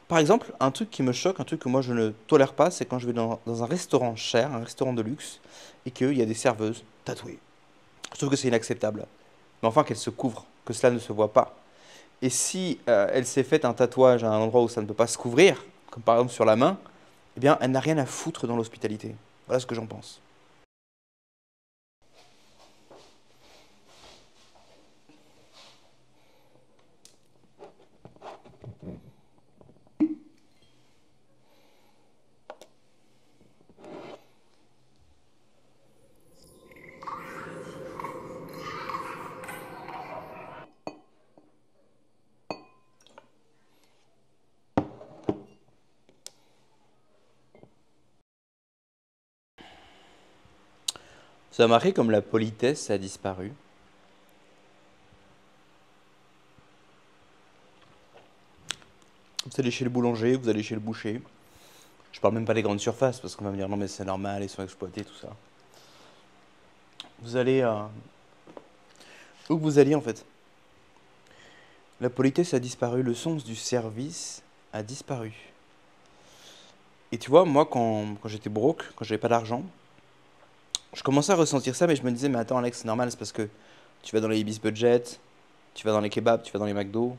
Par exemple, un truc qui me choque, un truc que moi je ne tolère pas, c'est quand je vais dans un restaurant cher, un restaurant de luxe, et qu'il y a des serveuses tatouées. Je trouve que c'est inacceptable. Mais enfin qu'elle se couvre, que cela ne se voit pas. Et si elle s'est fait un tatouage à un endroit où ça ne peut pas se couvrir, comme par exemple sur la main, eh bien elle n'a rien à foutre dans l'hospitalité. Voilà ce que j'en pense. Ça a marqué comme la politesse a disparu. Vous allez chez le boulanger, vous allez chez le boucher. Je parle même pas des grandes surfaces parce qu'on va me dire non mais c'est normal, ils sont exploités, tout ça. Vous allez où que vous alliez en fait. La politesse a disparu, le sens du service a disparu. Et tu vois, moi quand j'étais broke, quand j'avais pas d'argent, je commençais à ressentir ça, mais je me disais mais attends Alex, c'est normal, c'est parce que tu vas dans les Ibis Budget, tu vas dans les kebabs, tu vas dans les McDo.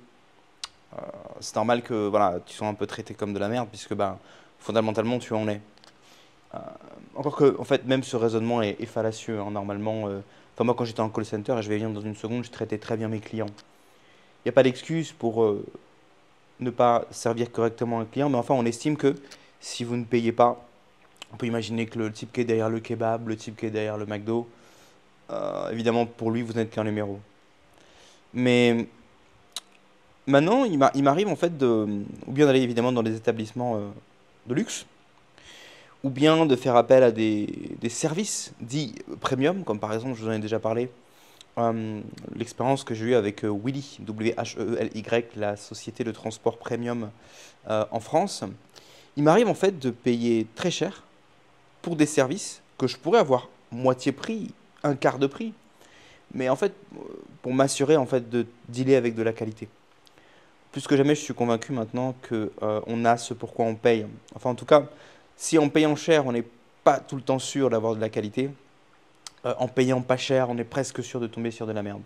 C'est normal que voilà, tu sois un peu traité comme de la merde puisque ben fondamentalement tu en es. Euh, Encore que, en fait, même ce raisonnement est fallacieux, hein, normalement. Enfin, moi, quand j'étais en call center, et je vais venir dans une seconde, je traitais très bien mes clients. Il n'y a pas d'excuse pour ne pas servir correctement un client, mais enfin, on estime que si vous ne payez pas, on peut imaginer que le type qui est derrière le kebab, le type qui est derrière le McDo, évidemment, pour lui, vous n'êtes qu'un numéro. Mais maintenant, il m'arrive en fait ou bien d'aller évidemment dans les établissements de luxe, ou bien de faire appel à des services dits premium, comme par exemple, je vous en ai déjà parlé, euh, l'expérience que j'ai eue avec Willy, W-H-E-L-Y, la société de transport premium en France. Il m'arrive en fait de payer très cher pour des services que je pourrais avoir moitié prix, un quart de prix, mais en fait, pour m'assurer en fait de dealer avec de la qualité. Plus que jamais, je suis convaincu maintenant que on a ce pourquoi on paye. Enfin, en tout cas, si en payant cher, on n'est pas tout le temps sûr d'avoir de la qualité, en payant pas cher, on est presque sûr de tomber sur de la merde.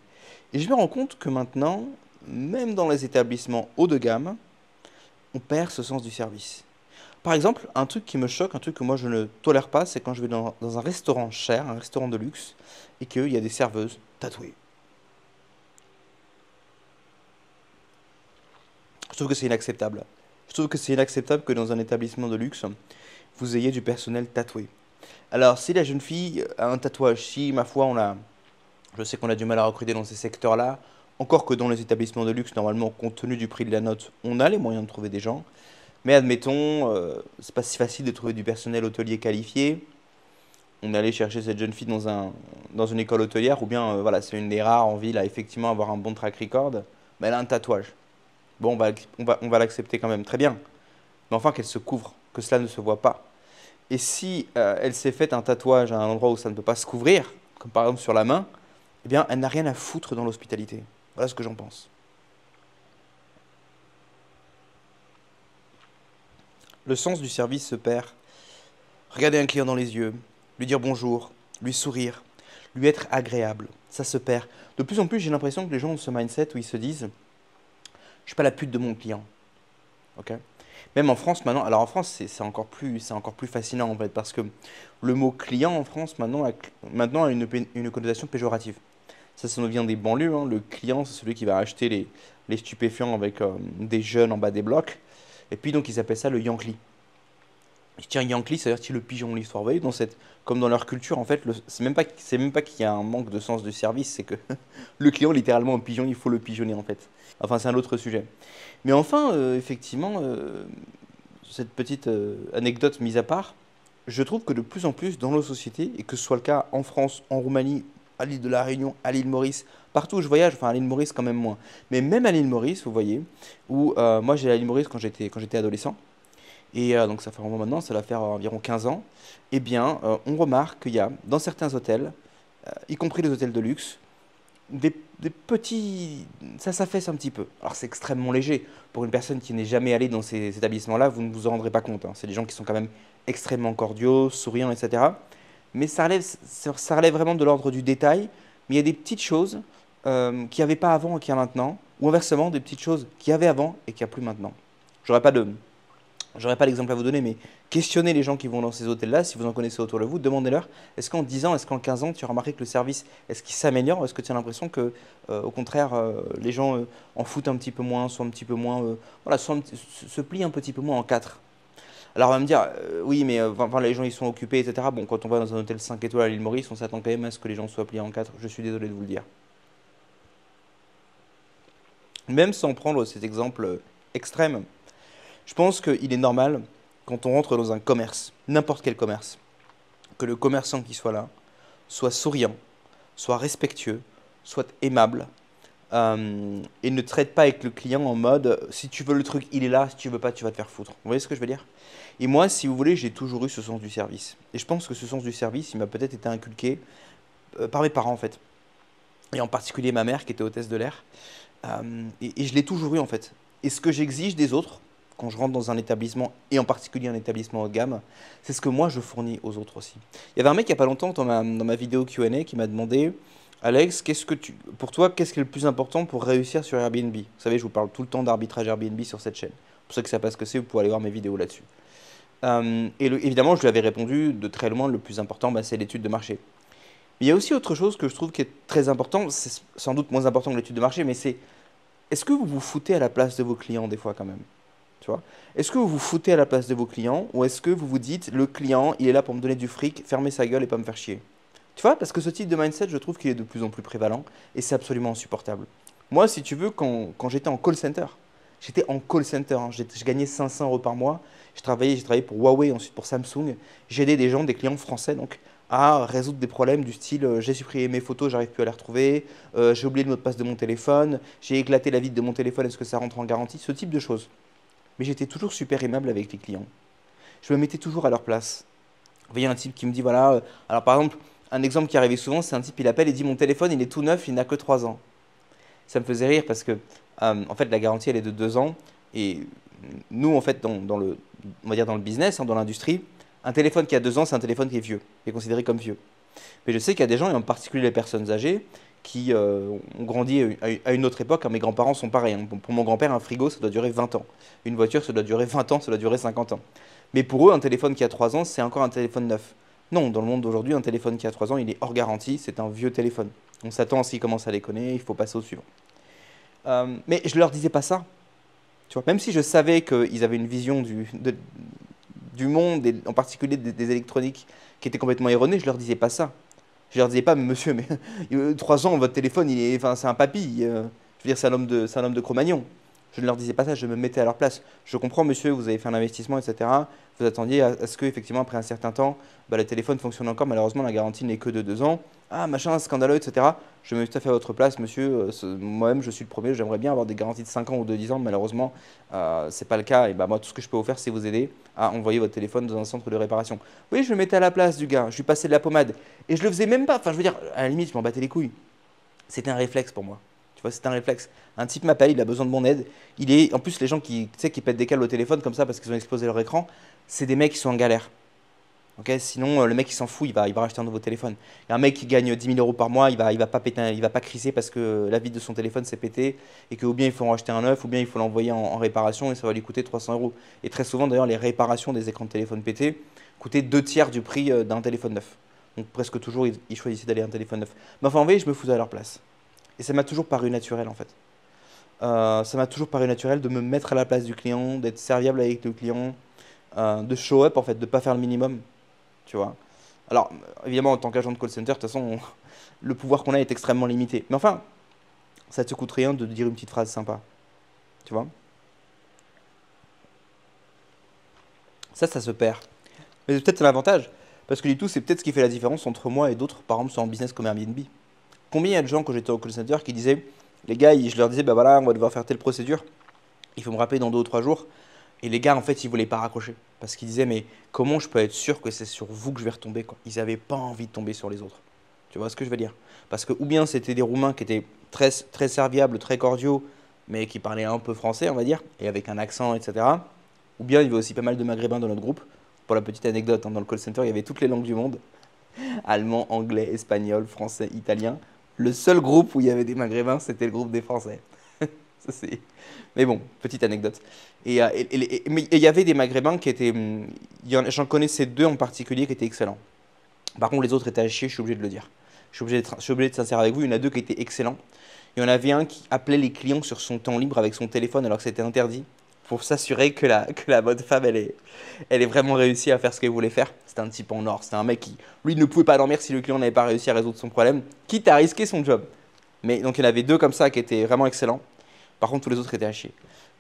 Et je me rends compte que maintenant, même dans les établissements haut de gamme, on perd ce sens du service. Par exemple, un truc qui me choque, un truc que moi je ne tolère pas, c'est quand je vais dans un restaurant cher, un restaurant de luxe, et qu'il y a des serveuses tatouées. Je trouve que c'est inacceptable. Je trouve que c'est inacceptable que dans un établissement de luxe, vous ayez du personnel tatoué. Alors, si la jeune fille a un tatouage, si, ma foi, je sais qu'on a du mal à recruter dans ces secteurs-là, encore que dans les établissements de luxe, normalement, compte tenu du prix de la note, on a les moyens de trouver des gens. Mais admettons, c'est pas si facile de trouver du personnel hôtelier qualifié. On est allé chercher cette jeune fille dans une école hôtelière, ou bien voilà, c'est une des rares en ville à effectivement avoir un bon track record. Mais elle a un tatouage. Bon, on va l'accepter quand même, très bien. Mais enfin qu'elle se couvre, que cela ne se voit pas. Et si elle s'est fait un tatouage à un endroit où ça ne peut pas se couvrir, comme par exemple sur la main, eh bien elle n'a rien à foutre dans l'hospitalité. Voilà ce que j'en pense. Le sens du service se perd. Regarder un client dans les yeux, lui dire bonjour, lui sourire, lui être agréable, ça se perd. De plus en plus, j'ai l'impression que les gens ont ce mindset où ils se disent, je suis pas la pute de mon client. Ok. Même en France maintenant, alors en France c'est encore plus fascinant en fait parce que le mot client en France maintenant a une connotation péjorative. Ça nous vient des banlieues, hein. Le client c'est celui qui va acheter les stupéfiants avec des jeunes en bas des blocs. Et puis donc ils appellent ça le Yankee. Je tiens Yankee, c'est-à-dire le pigeon de l'histoire. Vous voyez, comme dans leur culture, en fait, c'est même pas qu'il y a un manque de sens du service, c'est que le client, littéralement, un pigeon, il faut le pigeonner, en fait. Enfin, c'est un autre sujet. Mais enfin, effectivement, cette petite anecdote mise à part, je trouve que de plus en plus dans nos sociétés, et que ce soit le cas en France, en Roumanie, à l'île de la Réunion, à l'île Maurice, partout où je voyage, enfin à l'île Maurice quand même moins, mais même à l'île Maurice, vous voyez, où moi j'ai à l'île Maurice quand j'étais adolescent, et donc ça fait un moment maintenant, ça va faire environ 15 ans, eh bien, on remarque qu'il y a dans certains hôtels, y compris les hôtels de luxe, des, des petits... Ça s'affaisse un petit peu. Alors c'est extrêmement léger. Pour une personne qui n'est jamais allée dans ces établissements-là, vous ne vous en rendrez pas compte, hein. C'est des gens qui sont quand même extrêmement cordiaux, souriants, etc. Mais ça relève vraiment de l'ordre du détail. Mais il y a des petites choses qu'il n'y avait pas avant et qu'il y a maintenant. Ou inversement, des petites choses qu'il y avait avant et qu'il n'y a plus maintenant. J'aurais pas de, J'aurais pas l'exemple à vous donner, mais questionnez les gens qui vont dans ces hôtels-là, si vous en connaissez autour de vous, demandez-leur, est-ce qu'en 10 ans, est-ce qu'en 15 ans, tu as remarqué que le service, est-ce qu'il s'améliore, ou est-ce que tu as l'impression que, au contraire, les gens en foutent un petit peu moins, sont un petit peu moins, voilà, se plient un petit peu moins en quatre. Alors on va me dire, oui, mais enfin, les gens ils sont occupés, etc. Bon, quand on va dans un hôtel 5 étoiles à l'île Maurice, on s'attend quand même à ce que les gens soient pliés en quatre. Je suis désolé de vous le dire. Même sans prendre cet exemple extrême, je pense qu'il est normal, quand on rentre dans un commerce, n'importe quel commerce, que le commerçant qui soit là soit souriant, soit respectueux, soit aimable, et ne traite pas avec le client en mode si tu veux le truc, il est là, si tu veux pas, tu vas te faire foutre. Vous voyez ce que je veux dire? Et moi, si vous voulez, j'ai toujours eu ce sens du service. Et je pense que ce sens du service, il m'a peut-être été inculqué par mes parents en fait. Et en particulier ma mère qui était hôtesse de l'air. Et je l'ai toujours eu en fait. Et ce que j'exige des autres, quand je rentre dans un établissement, et en particulier un établissement haut de gamme, c'est ce que moi je fournis aux autres aussi. Il y avait un mec il n'y a pas longtemps dans ma vidéo Q&A qui m'a demandé, Alex, pour toi, qu'est-ce qui est le plus important pour réussir sur Airbnb? Vous savez, je vous parle tout le temps d'arbitrage Airbnb sur cette chaîne. Pour ceux qui ne savent pas ce que c'est, vous pouvez aller voir mes vidéos là-dessus. Évidemment, je lui avais répondu de très loin, le plus important, bah, c'est l'étude de marché. Mais il y a aussi autre chose que je trouve qui est très important, c'est sans doute moins important que l'étude de marché, mais c'est est-ce que vous vous foutez à la place de vos clients des fois quand même? Tu vois? Est-ce que vous vous foutez à la place de vos clients ou est-ce que vous vous dites le client, il est là pour me donner du fric, fermer sa gueule et pas me faire chier? Tu vois? Parce que ce type de mindset, je trouve qu'il est de plus en plus prévalent et c'est absolument insupportable. Moi, si tu veux, quand j'étais en call center, hein, je gagnais 500 euros par mois. J'ai travaillé pour Huawei, ensuite pour Samsung. J'aidais des gens, des clients français, donc, à résoudre des problèmes du style j'ai supprimé mes photos, j'arrive plus à les retrouver, j'ai oublié le mot de passe de mon téléphone, j'ai éclaté la vitre de mon téléphone, est-ce que ça rentre en garantie? Ce type de choses. Mais j'étais toujours super aimable avec les clients. Je me mettais toujours à leur place. Vous voyez un type qui me dit voilà, alors par exemple, un exemple qui arrivait souvent, c'est un type, il appelle et dit mon téléphone, il est tout neuf, il n'a que 3 ans. Ça me faisait rire parce que, en fait, la garantie, elle est de 2 ans. Et nous, en fait, on va dire dans le business, hein, dans l'industrie, un téléphone qui a 2 ans, c'est un téléphone qui est vieux, qui est considéré comme vieux. Mais je sais qu'il y a des gens, et en particulier les personnes âgées, qui ont grandi à une autre époque, hein. Mes grands-parents sont pareils, hein. Pour mon grand-père, un frigo, ça doit durer 20 ans. Une voiture, ça doit durer 20 ans, ça doit durer 50 ans. Mais pour eux, un téléphone qui a 3 ans, c'est encore un téléphone neuf. Non, dans le monde d'aujourd'hui, un téléphone qui a 3 ans, il est hors garantie, c'est un vieux téléphone. On s'attend à ce qu'il commence à déconner, il faut passer au suivant. Mais je ne leur disais pas ça. Tu vois, même si je savais qu'ils avaient une vision du monde, et en particulier des électroniques, qui était complètement erronée, je leur disais pas ça. Je leur disais pas, monsieur, mais 3 ans, votre téléphone, enfin, c'est un papy. Je veux dire, c'est un homme de Cro-Magnon. Je ne leur disais pas ça, je me mettais à leur place. Je comprends, monsieur, vous avez fait un investissement, etc. Vous attendiez à ce que, effectivement, après un certain temps, bah, le téléphone fonctionne encore. Malheureusement, la garantie n'est que de 2 ans. Ah, machin, scandaleux, etc. Je me mets tout à fait à votre place, monsieur. Moi-même, je suis le premier. J'aimerais bien avoir des garanties de 5 ans ou de 10 ans. Malheureusement, ce n'est pas le cas. Et bah, moi, tout ce que je peux vous faire, c'est vous aider à envoyer votre téléphone dans un centre de réparation. Oui, je me mettais à la place du gars. Je lui passais de la pommade. Et je le faisais même pas. Enfin, je veux dire, à la limite, je m'en battais les couilles. C'était un réflexe pour moi. Tu vois, c'est un réflexe. Un type m'appelle, il a besoin de mon aide. En plus, les gens qui, tu sais, qui pètent des câbles au téléphone comme ça parce qu'ils ont explosé leur écran, c'est des mecs qui sont en galère. Ok, sinon, le mec il s'en fout, il va racheter un nouveau téléphone. Il y a un mec qui gagne 10 000 euros par mois, il va pas péter, il va pas criser parce que la vitre de son téléphone s'est pétée et que ou bien il faut en racheter un neuf, ou bien il faut l'envoyer en réparation et ça va lui coûter 300 euros. Et très souvent, d'ailleurs, les réparations des écrans de téléphone pétés coûtaient 2 tiers du prix d'un téléphone neuf. Donc presque toujours, ils choisissaient d'aller à un téléphone neuf. Mais enfin, en vrai, je me foutais à leur place. Et ça m'a toujours paru naturel en fait. Ça m'a toujours paru naturel de me mettre à la place du client, d'être serviable avec le client, de show up en fait, de ne pas faire le minimum, tu vois. Alors, évidemment, en tant qu'agent de call center, de toute façon, le pouvoir qu'on a est extrêmement limité. Mais enfin, ça ne te coûte rien de dire une petite phrase sympa, tu vois. Ça se perd. Mais c'est peut-être un avantage, parce que du tout, c'est peut-être ce qui fait la différence entre moi et d'autres, par exemple, sur un business comme Airbnb. Combien il y a de gens, quand j'étais au call center, qui disaient, les gars, je leur disais, bah voilà, on va devoir faire telle procédure, il faut me rappeler dans 2 ou 3 jours. Et les gars, en fait, ils voulaient pas raccrocher. Parce qu'ils disaient, mais comment je peux être sûr que c'est sur vous que je vais retomber, quoi? Ils n'avaient pas envie de tomber sur les autres. Tu vois ce que je veux dire? Parce que ou bien c'était des Roumains qui étaient très, très serviables, très cordiaux, mais qui parlaient un peu français, on va dire, et avec un accent, etc. Ou bien il y avait aussi pas mal de Maghrébins dans notre groupe. Pour la petite anecdote, hein, dans le call center, il y avait toutes les langues du monde. Allemand, anglais, espagnol, français, italien. Le seul groupe où il y avait des Maghrébins, c'était le groupe des Français. Ça, c'est... Mais bon, petite anecdote. Mais il y avait des Maghrébins qui étaient... J'en connaissais deux en particulier qui étaient excellents. Par contre, les autres étaient à chier, je suis obligé de le dire. Je suis obligé de sincère avec vous. Il y en a deux qui étaient excellents. Il y en avait un qui appelait les clients sur son temps libre avec son téléphone alors que c'était interdit pour s'assurer que la bonne femme, elle est vraiment réussi à faire ce qu'elle voulait faire. C'était un type en or. C'était un mec qui, lui, ne pouvait pas dormir si le client n'avait pas réussi à résoudre son problème, quitte à risquer son job. Mais donc, il y en avait deux comme ça qui étaient vraiment excellents. Par contre, tous les autres étaient à chier.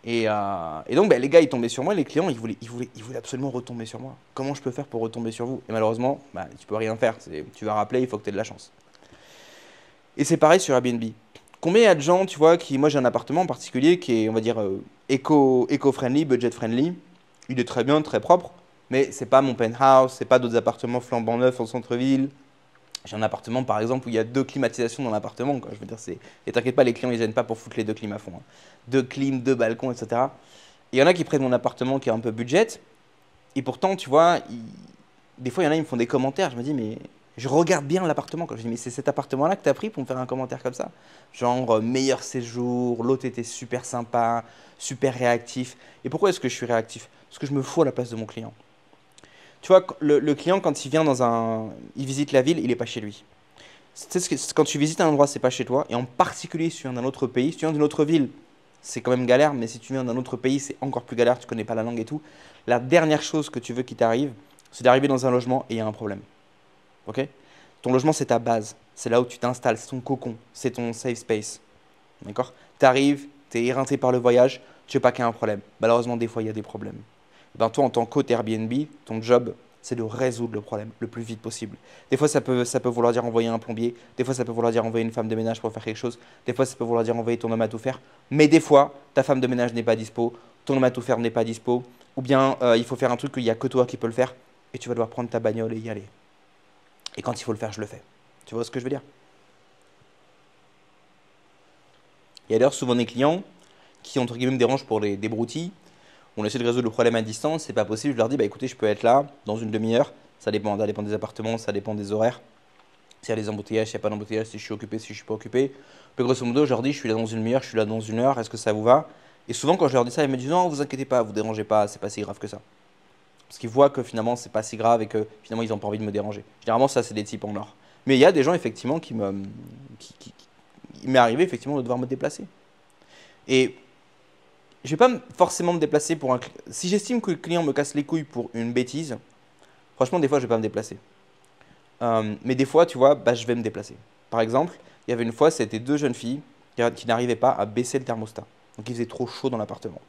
Et donc, les gars, ils tombaient sur moi, les clients, ils voulaient absolument retomber sur moi. Comment je peux faire pour retomber sur vous? Et malheureusement, tu peux rien faire. Tu vas rappeler, il faut que tu aies de la chance. Et c'est pareil sur Airbnb. Combien il y a de gens, tu vois, qui... Moi, j'ai un appartement en particulier qui est, on va dire, éco-friendly, budget-friendly. Il est très bien, très propre. Mais c'est pas mon penthouse, c'est pas d'autres appartements flambant neufs en centre-ville. J'ai un appartement, par exemple, où il y a 2 climatisations dans l'appartement, quoi. Je veux dire, c'est... Et t'inquiète pas, les clients, ils gênent pas pour foutre les 2 clims à fond, hein. 2 clims, 2 balcons, etc. Et il y en a qui prennent mon appartement qui est un peu budget. Et pourtant, tu vois, des fois, il y en a, ils me font des commentaires. Je me dis, mais je regarde bien l'appartement, quoi. Je dis, mais c'est cet appartement-là que tu as pris pour me faire un commentaire comme ça? Genre, meilleur séjour, l'hôte était super sympa, super réactif. Et pourquoi est-ce que je suis réactif? Parce que je me fous à la place de mon client. Tu vois, le client, quand il vient dans un... Il visite la ville, il n'est pas chez lui. Quand tu visites un endroit, c'est pas chez toi. Et en particulier, si tu viens d'un autre pays, si tu viens d'une autre ville, c'est quand même galère. Mais si tu viens d'un autre pays, c'est encore plus galère. Tu connais pas la langue et tout. La dernière chose que tu veux qui t'arrive, c'est d'arriver dans un logement et il y a un problème. Ok? Ton logement, c'est ta base. C'est là où tu t'installes. C'est ton cocon. C'est ton safe space. D'accord? Tu arrives, tu es éreinté par le voyage. Tu veux pas qu'il y ait un problème. Malheureusement, des fois, il y a des problèmes. Ben, toi, en tant qu'hôte Airbnb, ton job, c'est de résoudre le problème le plus vite possible. Des fois, ça peut vouloir dire envoyer un plombier. Des fois, ça peut vouloir dire envoyer une femme de ménage pour faire quelque chose. Des fois, ça peut vouloir dire envoyer ton homme à tout faire. Mais des fois, ta femme de ménage n'est pas dispo, ton homme à tout faire n'est pas dispo, ou bien il faut faire un truc qu'il n'y a que toi qui peux le faire, et tu vas devoir prendre ta bagnole et y aller. Et quand il faut le faire, je le fais. Tu vois ce que je veux dire? Il y a d'ailleurs souvent des clients qui, entre guillemets, me dérangent pour des broutilles. On essaie de résoudre le problème à distance, c'est pas possible. Je leur dis, bah écoutez, je peux être là dans une demi-heure. Ça dépend des appartements, ça dépend des horaires. S'il y a des embouteillages, s'il n'y a pas d'embouteillages, si je suis occupé, si je suis pas occupé. Mais grosso modo, je leur dis, je suis là dans une demi-heure, je suis là dans une heure, est-ce que ça vous va? Et souvent, quand je leur dis ça, ils me disent, non, vous inquiétez pas, vous dérangez pas, c'est pas si grave que ça. Parce qu'ils voient que finalement, c'est pas si grave et que finalement, ils n'ont pas envie de me déranger. Généralement, ça, c'est des types en or. Mais il y a des gens, effectivement, il m'est arrivé, effectivement, de devoir me déplacer. Et je vais pas forcément me déplacer pour un... Si j'estime que le client me casse les couilles pour une bêtise, franchement, des fois, je vais pas me déplacer. Mais des fois, tu vois, bah, je vais me déplacer. Par exemple, il y avait une fois, c'était 2 jeunes filles qui n'arrivaient pas à baisser le thermostat. Donc, il faisait trop chaud dans l'appartement.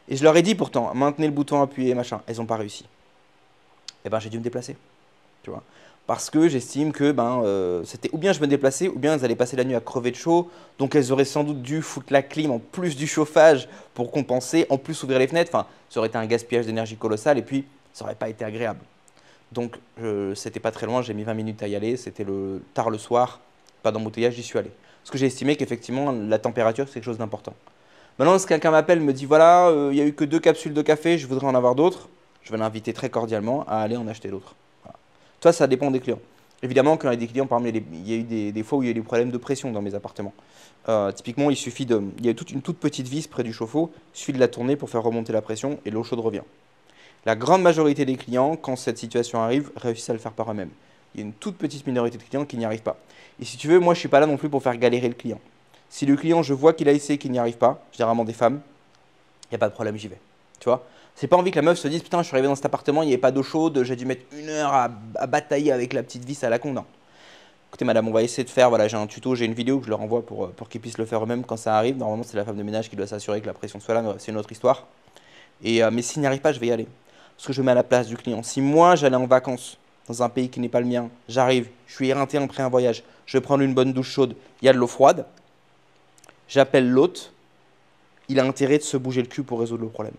Et je leur ai dit pourtant, maintenez le bouton appuyé, machin. Elles n'ont pas réussi. Et ben, j'ai dû me déplacer. Tu vois. Parce que j'estime que c'était ou bien je me déplaçais, ou bien elles allaient passer la nuit à crever de chaud. Donc elles auraient sans doute dû foutre la clim en plus du chauffage pour compenser, en plus ouvrir les fenêtres. Enfin, ça aurait été un gaspillage d'énergie colossal et puis ça n'aurait pas été agréable. Donc c'était pas très loin, j'ai mis 20 minutes à y aller. C'était tard le soir, pas d'embouteillage, j'y suis allé. Parce que j'ai estimé qu'effectivement la température c'est quelque chose d'important. Maintenant, si quelqu'un m'appelle, me dit voilà, il n'y a eu que 2 capsules de café, je voudrais en avoir d'autres, je vais l'inviter très cordialement à aller en acheter d'autres. Voilà. Toi, ça dépend des clients. Évidemment, quand il y a des clients, par exemple, il y a eu des fois où il y a eu des problèmes de pression dans mes appartements. Typiquement, il y a une toute petite vis près du chauffe-eau, il suffit de la tourner pour faire remonter la pression et l'eau chaude revient. La grande majorité des clients, quand cette situation arrive, réussissent à le faire par eux-mêmes. Il y a une toute petite minorité de clients qui n'y arrivent pas. Et si tu veux, moi, je ne suis pas là non plus pour faire galérer le client. Si le client, je vois qu'il a essayé, qu'il n'y arrive pas, généralement des femmes, il n'y a pas de problème, j'y vais. Tu vois? C'est pas envie que la meuf se dise putain, je suis arrivé dans cet appartement, il n'y avait pas d'eau chaude, j'ai dû mettre 1 heure à batailler avec la petite vis à la con. Non. Écoutez, madame, on va essayer de faire. Voilà, j'ai un tuto, j'ai une vidéo que je leur envoie pour qu'ils puissent le faire eux-mêmes quand ça arrive. Normalement, c'est la femme de ménage qui doit s'assurer que la pression soit là, mais c'est une autre histoire. Mais s'il n'y arrive pas, je vais y aller. Parce que je me mets à la place du client. Si moi, j'allais en vacances dans un pays qui n'est pas le mien, j'arrive, je suis éreinté après un voyage, je vais prendre une bonne douche chaude, il y a de l'eau froide, j'appelle l'hôte, il a intérêt de se bouger le cul pour résoudre le problème.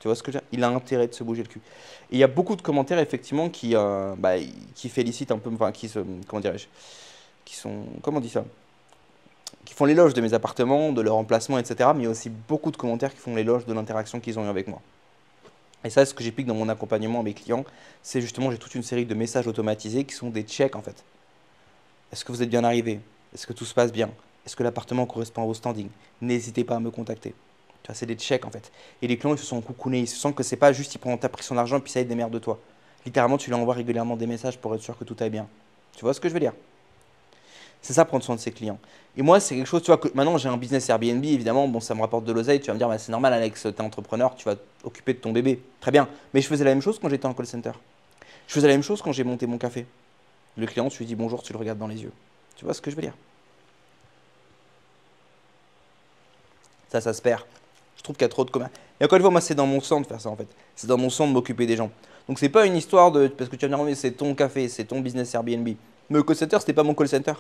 Tu vois ce que je veux dire? Il a intérêt de se bouger le cul. Et il y a beaucoup de commentaires, effectivement, qui félicitent un peu, enfin, comment dirais-je, qui sont, comment on dit ça? Qui font l'éloge de mes appartements, de leur emplacement, etc. Mais il y a aussi beaucoup de commentaires qui font l'éloge de l'interaction qu'ils ont eu avec moi. Et ça, ce que j'explique dans mon accompagnement à mes clients, c'est justement, j'ai toute une série de messages automatisés qui sont des checks, en fait. Est-ce que vous êtes bien arrivé? Est-ce que tout se passe bien? Est-ce que l'appartement correspond à vos standings? N'hésitez pas à me contacter. Tu vois, c'est des checks en fait. Et les clients, ils se sont coucounés. Ils se sentent que c'est pas juste, t'as pris son argent et puis ça, ils démerdent de toi. Littéralement, tu lui envoies régulièrement des messages pour être sûr que tout aille bien. Tu vois ce que je veux dire? C'est ça, prendre soin de ses clients. Et moi, c'est quelque chose, tu vois, que maintenant j'ai un business Airbnb, évidemment, bon, ça me rapporte de l'oseille. Tu vas me dire, bah, c'est normal, Alex, t'es entrepreneur, tu vas t'occuper de ton bébé. Très bien. Mais je faisais la même chose quand j'étais en call center. Je faisais la même chose quand j'ai monté mon café. Le client, tu lui dis bonjour, tu le regardes dans les yeux. Tu vois ce que je veux dire? Ça se perd. Je trouve qu'il y a trop de commun. Et encore une fois, moi, c'est dans mon sang de faire ça, en fait. C'est dans mon sang de m'occuper des gens. Donc, c'est pas une histoire de. Parce que tu vas me dire, mais c'est ton café, c'est ton business Airbnb. Mais le call center, c'était pas mon call center.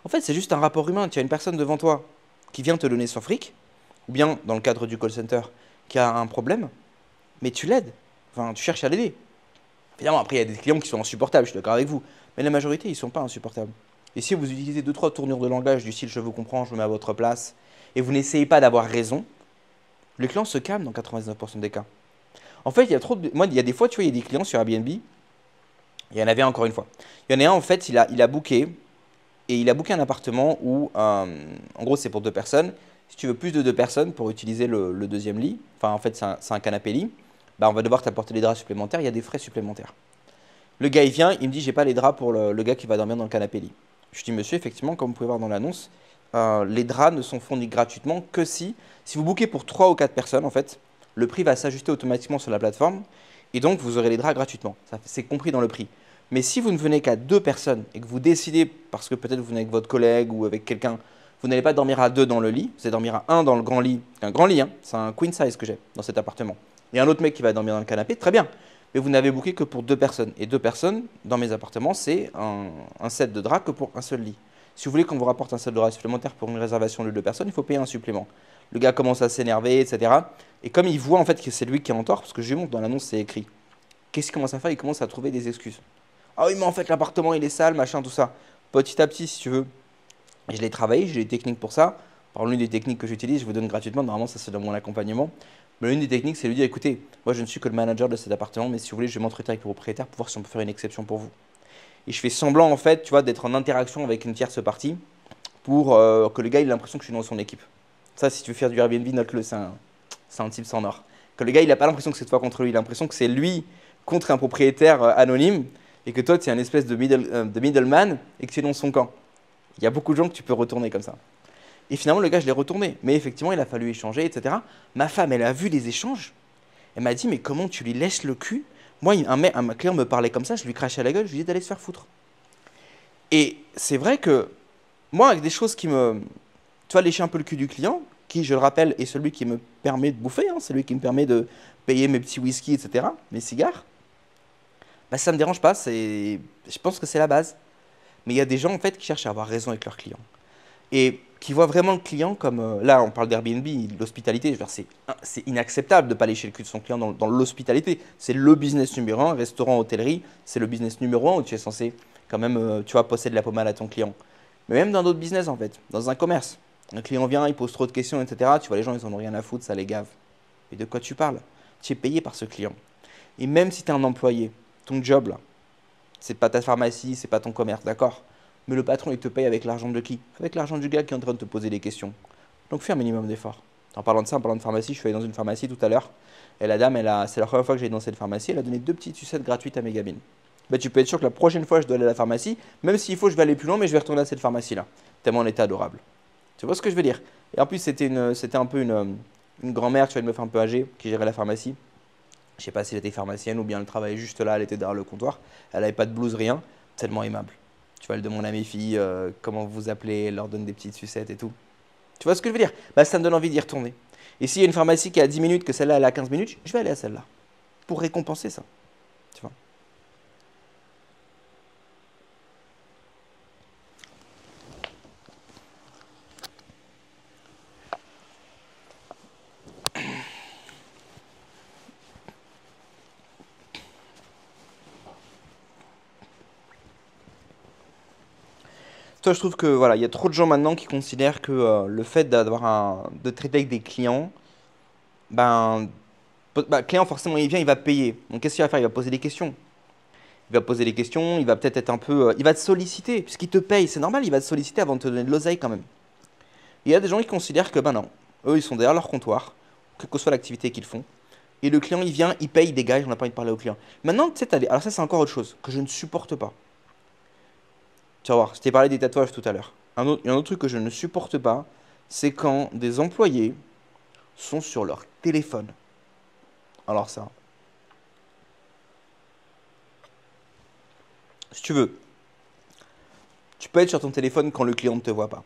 En fait, c'est juste un rapport humain. Tu as une personne devant toi qui vient te donner son fric, ou bien, dans le cadre du call center, qui a un problème, mais tu l'aides. Enfin, tu cherches à l'aider. Évidemment, après, il y a des clients qui sont insupportables, je suis d'accord avec vous. Mais la majorité, ils ne sont pas insupportables. Et si vous utilisez deux, trois tournures de langage du style je vous comprends, je me mets à votre place, et vous n'essayez pas d'avoir raison, le client se calme dans 99% des cas. En fait, il y a trop de. Moi, il y a des fois, tu vois, il y a des clients sur Airbnb, il y en avait un encore une fois. Il y en a un, en fait, il a booké, et il a booké un appartement où, en gros, c'est pour deux personnes. Si tu veux plus de deux personnes pour utiliser le deuxième lit, enfin, en fait, c'est un canapé lit, bah, on va devoir t'apporter des draps supplémentaires, il y a des frais supplémentaires. Le gars, il vient, il me dit, j'ai pas les draps pour le gars qui va dormir dans le canapé lit. Je dis, monsieur, effectivement, comme vous pouvez voir dans l'annonce, les draps ne sont fournis gratuitement que si vous bookez pour 3 ou 4 personnes, en fait, le prix va s'ajuster automatiquement sur la plateforme et donc vous aurez les draps gratuitement. C'est compris dans le prix. Mais si vous ne venez qu'à 2 personnes et que vous décidez, parce que peut-être vous venez avec votre collègue ou avec quelqu'un, vous n'allez pas dormir à 2 dans le lit, vous allez dormir à un dans le grand lit. Un grand lit, hein, c'est un queen size que j'ai dans cet appartement. Et un autre mec qui va dormir dans le canapé, très bien. Mais vous n'avez booké que pour 2 personnes. Et 2 personnes, dans mes appartements, c'est un set de draps que pour un seul lit. Si vous voulez qu'on vous rapporte un set de draps supplémentaire pour une réservation de 2 personnes, il faut payer un supplément. Le gars commence à s'énerver, etc. Et comme il voit en fait que c'est lui qui est en tort, parce que je lui montre dans l'annonce, c'est écrit. Qu'est-ce qu'il commence à faire? Il commence à trouver des excuses. Ah oui, mais en fait, l'appartement, il est sale, machin, tout ça. Petit à petit, si tu veux, je l'ai travaillé, j'ai des techniques pour ça. Par l'une des techniques que j'utilise, je vous donne gratuitement. Normalement, ça, c'est dans mon accompagnement. Mais l'une des techniques, c'est de lui dire, écoutez, moi, je ne suis que le manager de cet appartement, mais si vous voulez, je vais m'entretenir avec le propriétaire pour voir si on peut faire une exception pour vous. Et je fais semblant, en fait, tu vois, d'être en interaction avec une tierce partie pour que le gars ait l'impression que je suis dans son équipe. Ça, si tu veux faire du Airbnb, note-le, c'est un type sans or. Que le gars, il n'a pas l'impression que c'est toi contre lui, il a l'impression que c'est lui contre un propriétaire anonyme et que toi, tu es un espèce de middleman et que tu es dans son camp. Il y a beaucoup de gens que tu peux retourner comme ça. Et finalement, le gars, je l'ai retourné. Mais effectivement, il a fallu échanger, etc. Ma femme, elle a vu les échanges. Elle m'a dit, mais comment tu lui laisses le cul? Moi, un client me parlait comme ça, je lui crachais à la gueule, je lui disais d'aller se faire foutre. Et c'est vrai que moi, avec des choses qui me. Tu vois, lécher un peu le cul du client, qui, je le rappelle, est celui qui me permet de bouffer, hein, c'est lui qui me permet de payer mes petits whisky, etc., mes cigares, bah, ça ne me dérange pas. Je pense que c'est la base. Mais il y a des gens, en fait, qui cherchent à avoir raison avec leurs clients. Et qui voit vraiment le client comme. Là, on parle d'Airbnb, l'hospitalité. C'est inacceptable de ne pas lécher le cul de son client dans l'hospitalité. C'est le business numéro un. Restaurant, hôtellerie, c'est le business numéro un où tu es censé, quand même, tu vois, posséder de la pommade à ton client. Mais même dans d'autres business, en fait, dans un commerce. Un client vient, il pose trop de questions, etc. Tu vois, les gens, ils en ont rien à foutre, ça les gave. Et de quoi tu parles? Tu es payé par ce client. Et même si tu es un employé, ton job, là, c'est pas ta pharmacie, c'est pas ton commerce, d'accord? Mais le patron, il te paye avec l'argent de qui? Avec l'argent du gars qui est en train de te poser des questions. Donc fais un minimum d'efforts. En parlant de ça, en parlant de pharmacie, je suis allé dans une pharmacie tout à l'heure. Et la dame, c'est la première fois que j'allais dans cette pharmacie, elle a donné 2 petites sucettes gratuites à mes gamines. Bah, tu peux être sûr que la prochaine fois, je dois aller à la pharmacie, même s'il faut, je vais aller plus loin, mais je vais retourner à cette pharmacie-là. Tellement on était adorable. Tu vois ce que je veux dire? Et en plus, c'était un peu une grand-mère, tu vois, une meuf un peu âgée, qui gérait la pharmacie. Je sais pas si elle était pharmacienne ou bien elle travaillait juste là, elle était derrière le comptoir. Elle n'avait pas de blouse, rien. Tellement aimable. Tu vois, elle demande à mes filles comment vous vous appelez, elle leur donne des petites sucettes et tout. Tu vois ce que je veux dire? Bah, ça me donne envie d'y retourner. Et s'il y a une pharmacie qui est à 10 minutes, que celle-là elle a 15 minutes, je vais aller à celle-là. Pour récompenser ça. Tu vois? Toi, je trouve que voilà, il y a trop de gens maintenant qui considèrent que le fait de traiter avec des clients, ben, client forcément il vient, il va payer. Donc qu'est-ce qu'il va faire? Il va poser des questions. Il va poser des questions, il va peut-être être un peu, il va te solliciter puisqu'il te paye. C'est normal, il va te solliciter avant de te donner de l'oseille quand même. Et il y a des gens qui considèrent que ben non, eux ils sont derrière leur comptoir, quelle que soit l'activité qu'ils font. Et le client il vient, il paye, il dégage, on n'a pas envie de parler au client. Maintenant, tu sais, alors ça c'est encore autre chose que je ne supporte pas. Tu vas voir, je t'ai parlé des tatouages tout à l'heure. Il y a un autre truc que je ne supporte pas, c'est quand des employés sont sur leur téléphone. Alors ça, si tu veux, tu peux être sur ton téléphone quand le client ne te voit pas.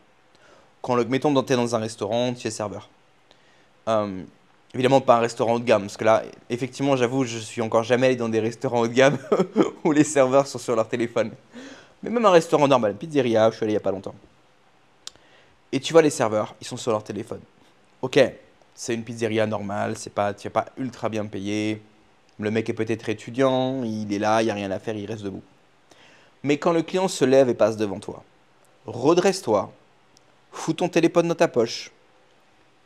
Mettons tu es dans un restaurant, tu es serveur. Euh, Évidemment pas un restaurant haut de gamme, parce que là, effectivement, j'avoue, je suis encore jamais allé dans des restaurants haut de gamme où les serveurs sont sur leur téléphone. Mais même un restaurant normal, une pizzeria, je suis allé il y a pas longtemps. Et tu vois les serveurs, ils sont sur leur téléphone. Ok, c'est une pizzeria normale, tu n'es pas ultra bien payé. Le mec est peut-être étudiant, il est là, il n'y a rien à faire, il reste debout. Mais quand le client se lève et passe devant toi, redresse-toi, fous ton téléphone dans ta poche,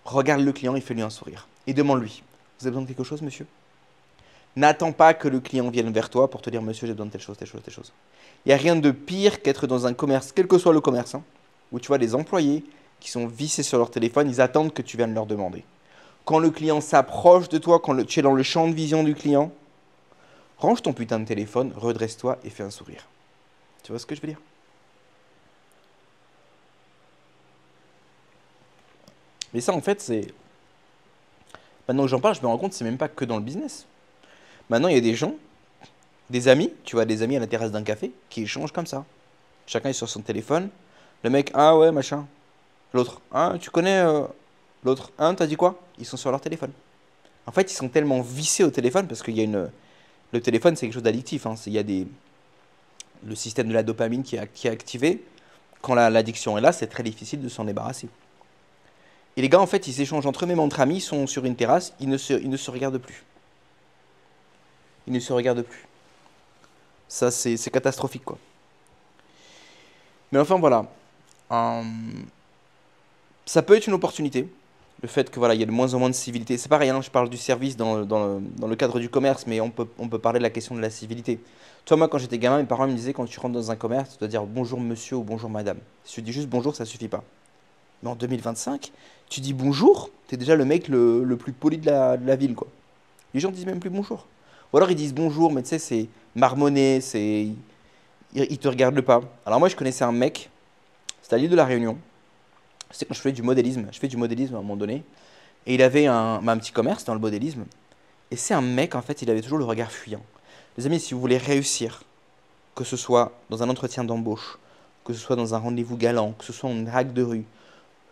regarde le client et fais-lui un sourire. Et demande-lui, vous avez besoin de quelque chose, monsieur? N'attends pas que le client vienne vers toi pour te dire, monsieur, j'ai besoin de telle chose, telle chose, telle chose. Il n'y a rien de pire qu'être dans un commerce, quel que soit le commerce, hein, où tu vois des employés qui sont vissés sur leur téléphone, ils attendent que tu viennes leur demander. Quand le client s'approche de toi, tu es dans le champ de vision du client, range ton putain de téléphone, redresse-toi et fais un sourire. Tu vois ce que je veux dire? Mais ça, en fait, c'est... Maintenant que j'en parle, je me rends compte, c'est même pas que dans le business. Maintenant, il y a des gens, des amis, tu vois, des amis à la terrasse d'un café, qui échangent comme ça. Chacun est sur son téléphone. Le mec, ah ouais, machin. L'autre, ah, tu connais l'autre, hein, t'as dit quoi? Ils sont sur leur téléphone. En fait, ils sont tellement vissés au téléphone parce qu'il y a une. Le téléphone, c'est quelque chose d'addictif. Hein. Il y a le système de la dopamine qui est activé. Quand l'addiction est là, c'est très difficile de s'en débarrasser. Et les gars, en fait, ils échangent entre eux, même entre amis, ils sont sur une terrasse, ils ne se regardent plus. Ils ne se regardent plus. Ça, c'est catastrophique, quoi. Mais enfin, voilà. Hum, Ça peut être une opportunité. Le fait que voilà, il y a de moins en moins de civilité. C'est pareil, hein, je parle du service dans le cadre du commerce, mais on peut parler de la question de la civilité. Toi, moi, quand j'étais gamin, mes parents me disaient quand tu rentres dans un commerce, tu dois dire bonjour monsieur ou bonjour madame. Si tu dis juste bonjour, ça suffit pas. Mais en 2025, tu dis bonjour, tu es déjà le mec le plus poli de la ville, quoi. Les gens disent même plus bonjour. Ou alors ils disent bonjour, mais tu sais, c'est marmonné, ils te regardent pas. Alors moi, je connaissais un mec, c'était à l'île de la Réunion. C'est quand je faisais du modélisme. Je fais du modélisme à un moment donné. Et il avait un petit commerce dans le modélisme. Et c'est un mec, en fait, il avait toujours le regard fuyant. Les amis, si vous voulez réussir, que ce soit dans un entretien d'embauche, que ce soit dans un rendez-vous galant, que ce soit en drague de rue,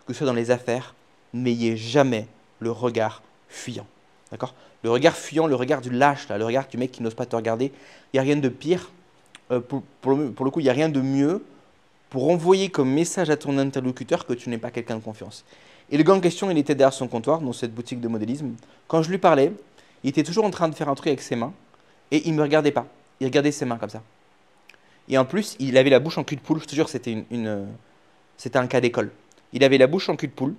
que ce soit dans les affaires, n'ayez jamais le regard fuyant. D'accord? Le regard fuyant, le regard du lâche, là, le regard du mec qui n'ose pas te regarder, il n'y a rien de pire. Pour le coup, il n'y a rien de mieux pour envoyer comme message à ton interlocuteur que tu n'es pas quelqu'un de confiance. Et le gars en question, il était derrière son comptoir, dans cette boutique de modélisme. Quand je lui parlais, il était toujours en train de faire un truc avec ses mains, et il ne me regardait pas. Il regardait ses mains comme ça. Et en plus, il avait la bouche en cul de poule, je te jure, c'était un cas d'école. Il avait la bouche en cul de poule,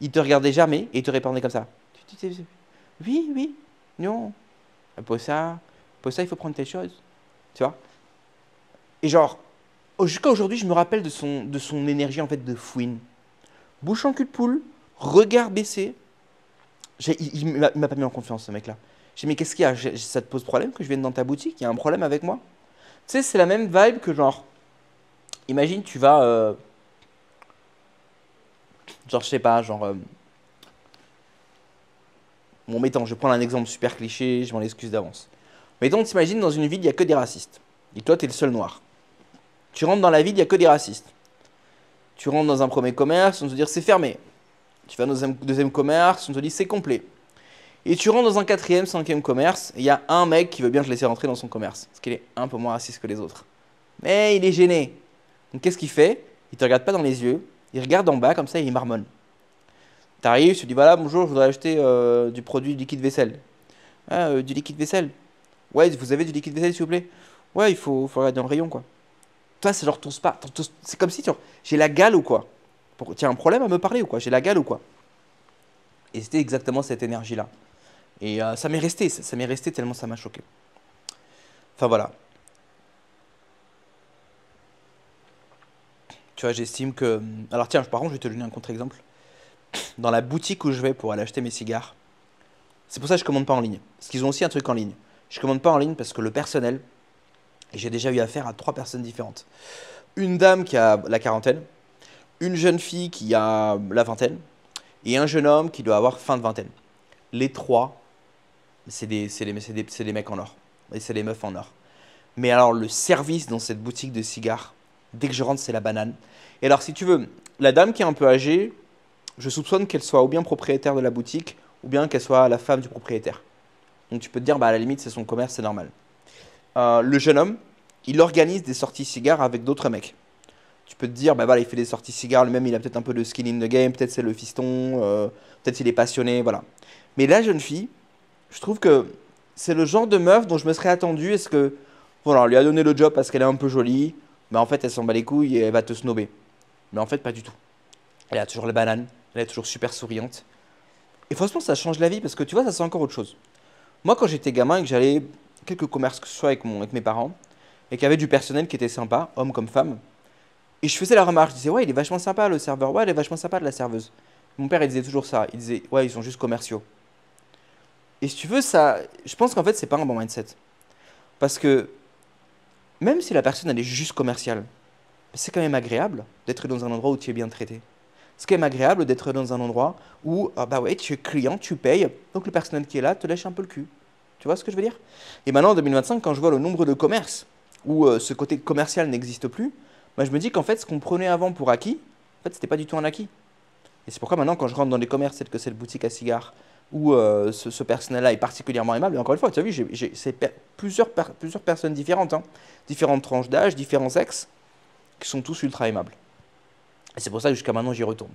il te regardait jamais, et il te répondait comme ça. Oui, oui, non. Pour ça, il faut prendre telle chose. Tu vois? Et genre, jusqu'à aujourd'hui, je me rappelle de son énergie en fait de fouine. Bouche en cul de poule, regard baissé. Il m'a pas mis en confiance ce mec-là. J'ai dit, mais qu'est-ce qu'il y a? Ça te pose problème que je vienne dans ta boutique? Il y a un problème avec moi? Tu sais, c'est la même vibe que genre, imagine tu vas, genre je sais pas, genre, bon mettons, je vais prendre un exemple super cliché, je m'en excuse d'avance. Mettons, t'imagines dans une ville, il n'y a que des racistes. Et toi, t'es le seul noir. Tu rentres dans la ville, il n'y a que des racistes. Tu rentres dans un premier commerce, on te dit c'est fermé. Tu vas dans un deuxième commerce, on te dit c'est complet. Et tu rentres dans un quatrième, cinquième commerce, et il y a un mec qui veut bien te laisser rentrer dans son commerce. Parce qu'il est un peu moins raciste que les autres. Mais il est gêné. Donc qu'est-ce qu'il fait? Il te regarde pas dans les yeux, il regarde en bas comme ça et il marmonne. T'arrives, tu te dis voilà, bonjour, je voudrais acheter du produit liquide vaisselle. Ah, du liquide vaisselle? Ouais, vous avez du liquide vaisselle s'il vous plaît? Ouais, il faut regarder dans le rayon quoi. Toi, c'est genre ton spa. C'est comme si j'ai la gale ou quoi. Tu as un problème à me parler ou quoi? J'ai la gale ou quoi? Et c'était exactement cette énergie-là. Et ça m'est resté, ça m'est resté tellement ça m'a choqué. Enfin voilà. Tu vois, j'estime que. Alors tiens, par contre, je vais te donner un contre-exemple. Dans la boutique où je vais pour aller acheter mes cigares, c'est pour ça que je commande pas en ligne. Parce qu'ils ont aussi un truc en ligne. Je commande pas en ligne parce que le personnel, et j'ai déjà eu affaire à 3 personnes différentes. Une dame qui a la quarantaine, une jeune fille qui a la vingtaine, et un jeune homme qui doit avoir fin de vingtaine. Les trois, c'est des mecs en or. Et c'est des meufs en or. Mais alors, le service dans cette boutique de cigares, dès que je rentre, c'est la banane. Et alors, si tu veux, la dame qui est un peu âgée, je soupçonne qu'elle soit ou bien propriétaire de la boutique, ou bien qu'elle soit la femme du propriétaire. Donc tu peux te dire, bah, à la limite, c'est son commerce, c'est normal. Le jeune homme, il organise des sorties cigares avec d'autres mecs. Tu peux te dire, bah voilà, il fait des sorties cigares, lui-même, il a peut-être un peu de skin in the game, peut-être c'est le fiston, peut-être il est passionné, voilà. Mais la jeune fille, je trouve que c'est le genre de meuf dont je me serais attendu. Est-ce que, voilà, on lui a donné le job parce qu'elle est un peu jolie, mais en fait, elle s'en bat les couilles et elle va te snober. Mais en fait, pas du tout. Elle a toujours la banane, elle est toujours super souriante. Et franchement, ça change la vie parce que tu vois, ça c'est encore autre chose. Moi, quand j'étais gamin et que j'allais quelques commerces, que ce soit avec mes parents, et qu'il y avait du personnel qui était sympa, homme comme femme, et je faisais la remarque, je disais, ouais, il est vachement sympa le serveur, ouais, elle est vachement sympa de la serveuse. Mon père, il disait toujours ça, il disait, ouais, ils sont juste commerciaux. Et si tu veux, ça, je pense qu'en fait, c'est pas un bon mindset. Parce que même si la personne, elle est juste commerciale, c'est quand même agréable d'être dans un endroit où tu es bien traité. C'est quand même agréable d'être dans un endroit où, ah bah ouais, tu es client, tu payes, donc le personnel qui est là te lèche un peu le cul. Tu vois ce que je veux dire? Et maintenant, en 2025, quand je vois le nombre de commerces où ce côté commercial n'existe plus, moi je me dis qu'en fait, ce qu'on prenait avant pour acquis, en fait, c'était pas du tout un acquis. Et c'est pourquoi maintenant, quand je rentre dans les commerces, tel que cette boutique à cigares, où ce personnel-là est particulièrement aimable, et encore une fois, tu as vu, plusieurs personnes différentes, hein, différentes tranches d'âge, différents sexes, qui sont tous ultra aimables. Et c'est pour ça que jusqu'à maintenant, j'y retourne.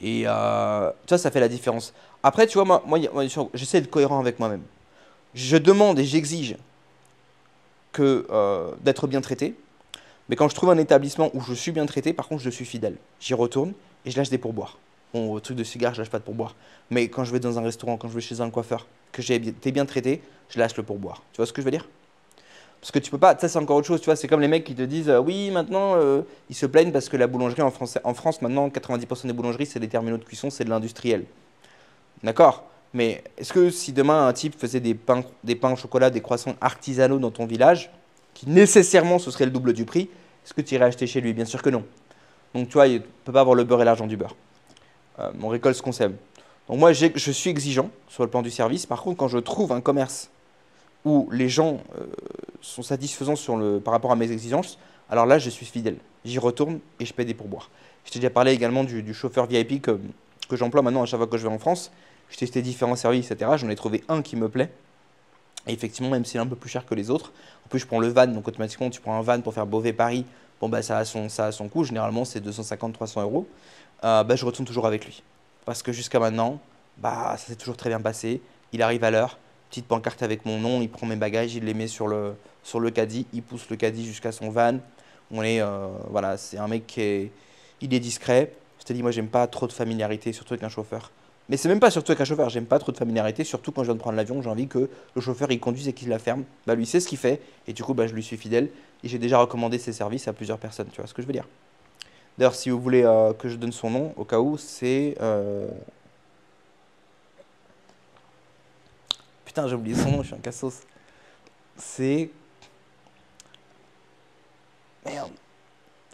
Et ça fait la différence. Après, tu vois, j'essaie d'être cohérent avec moi-même. Je demande et j'exige d'être bien traité. Mais quand je trouve un établissement où je suis bien traité, par contre, je suis fidèle. J'y retourne et je lâche des pourboires. Bon, au truc de cigare, je lâche pas de pourboire. Mais quand je vais dans un restaurant, quand je vais chez un coiffeur, que j'ai été bien traité, je lâche le pourboire. Tu vois ce que je veux dire? Parce que tu peux pas, ça c'est encore autre chose, tu vois, c'est comme les mecs qui te disent oui, maintenant ils se plaignent parce que la boulangerie en France maintenant 90% des boulangeries c'est des terminaux de cuisson, c'est de l'industriel. D'accord? Mais est-ce que si demain un type faisait des pains au chocolat, des croissants artisanaux dans ton village, qui nécessairement ce serait le double du prix, est-ce que tu irais acheter chez lui? Bien sûr que non. Donc tu vois, il ne peut pas avoir le beurre et l'argent du beurre. On récolte ce qu'on sème. Donc moi je suis exigeant sur le plan du service. Par contre, quand je trouve un commerce où les gens sont satisfaisants par rapport à mes exigences, alors là, je suis fidèle. J'y retourne et je paie des pourboires. Je t'ai déjà parlé également du chauffeur VIP que j'emploie maintenant à chaque fois que je vais en France. J'ai testé différents services, etc. J'en ai trouvé un qui me plaît. Et effectivement, même s'il est un peu plus cher que les autres, en plus je prends le van, donc automatiquement tu prends un van pour faire Beauvais-Paris, bon bah ça a son coût, généralement c'est 250-300 euros, bah, je retourne toujours avec lui. Parce que jusqu'à maintenant, bah, ça s'est toujours très bien passé, il arrive à l'heure, petite pancarte avec mon nom, il prend mes bagages, il les met sur le caddie, il pousse le caddie jusqu'à son van. Voilà, c'est un mec il est discret. Je te dis, moi j'aime pas trop de familiarité, surtout avec un chauffeur. Mais c'est même pas surtout avec un chauffeur, j'aime pas trop de familiarité, surtout quand je viens de prendre l'avion, j'ai envie que le chauffeur il conduise et qu'il la ferme. Bah lui sait ce qu'il fait, et du coup bah, je lui suis fidèle, et j'ai déjà recommandé ses services à plusieurs personnes, tu vois ce que je veux dire. D'ailleurs, si vous voulez que je donne son nom, au cas où, c'est... Putain, j'ai oublié son nom, je suis un cassos. C'est... Merde.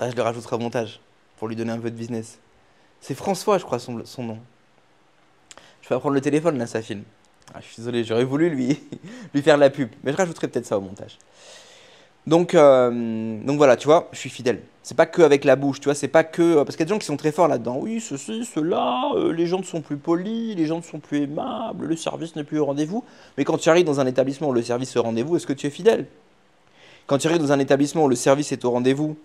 Ah, je le rajouterai au montage, pour lui donner un peu de business. C'est François, je crois, son nom. Je vais prendre le téléphone, là, ça filme. Ah, je suis désolé, j'aurais voulu lui faire la pub, mais je rajouterai peut-être ça au montage. Donc voilà, tu vois, je suis fidèle. C'est pas que avec la bouche, tu vois, c'est pas que. Parce qu'il y a des gens qui sont très forts là-dedans. Oui, ceci, cela, les gens ne sont plus polis, les gens ne sont plus aimables, le service n'est plus au rendez-vous. Mais quand tu arrives dans un établissement où le service est au rendez-vous, est-ce que tu es fidèle? Quand tu arrives dans un établissement où le service est au rendez-vous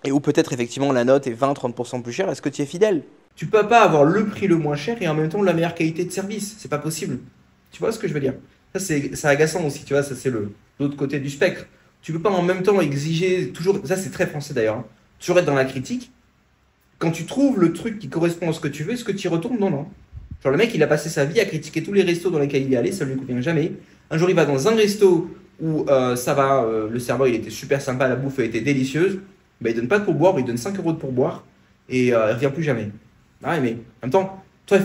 et où peut-être effectivement la note est 20-30% plus chère, est-ce que tu es fidèle? Tu peux pas avoir le prix le moins cher et en même temps la meilleure qualité de service. C'est pas possible. Tu vois ce que je veux dire? Ça, c'est agaçant aussi, tu vois, ça c'est l'autre côté du spectre. Tu peux pas en même temps exiger, toujours, ça c'est très français d'ailleurs, hein, toujours être dans la critique. Quand tu trouves le truc qui correspond à ce que tu veux, est-ce que tu y retournes? Non, non. Genre le mec, il a passé sa vie à critiquer tous les restos dans lesquels il est allé, ça lui convient jamais. Un jour, il va dans un resto où ça va, le serveur, il était super sympa, la bouffe a été délicieuse. Ben, il donne pas de pourboire, il donne 5 euros de pourboire et il revient plus jamais. Ah ouais, mais en même temps, toi,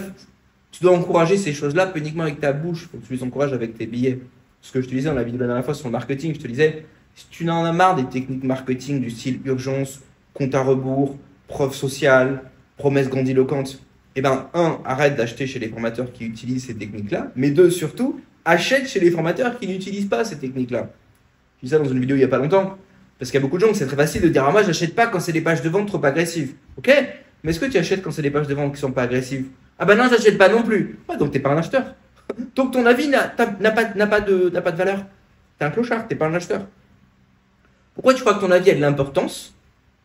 tu dois encourager ces choses-là, pas uniquement avec ta bouche, faut que tu les encourages avec tes billets. Ce que je te disais dans la vidéo de la dernière fois sur le marketing, je te disais, si tu en as marre des techniques marketing du style urgence, compte à rebours, preuve sociale, promesse grandiloquente, eh ben, un, arrête d'acheter chez les formateurs qui utilisent ces techniques-là, mais deux, surtout, achète chez les formateurs qui n'utilisent pas ces techniques-là. J'ai dit ça dans une vidéo il n'y a pas longtemps. Parce qu'il y a beaucoup de gens que c'est très facile de dire, ah moi j'achète pas quand c'est des pages de vente trop agressives. Ok, mais est-ce que tu achètes quand c'est des pages de vente qui sont pas agressives? Ah ben non, j'achète pas non plus. Ouais, donc t'es pas un acheteur. Donc ton avis n'a pas de valeur. T'es un clochard, t'es pas un acheteur. Pourquoi tu crois que ton avis a de l'importance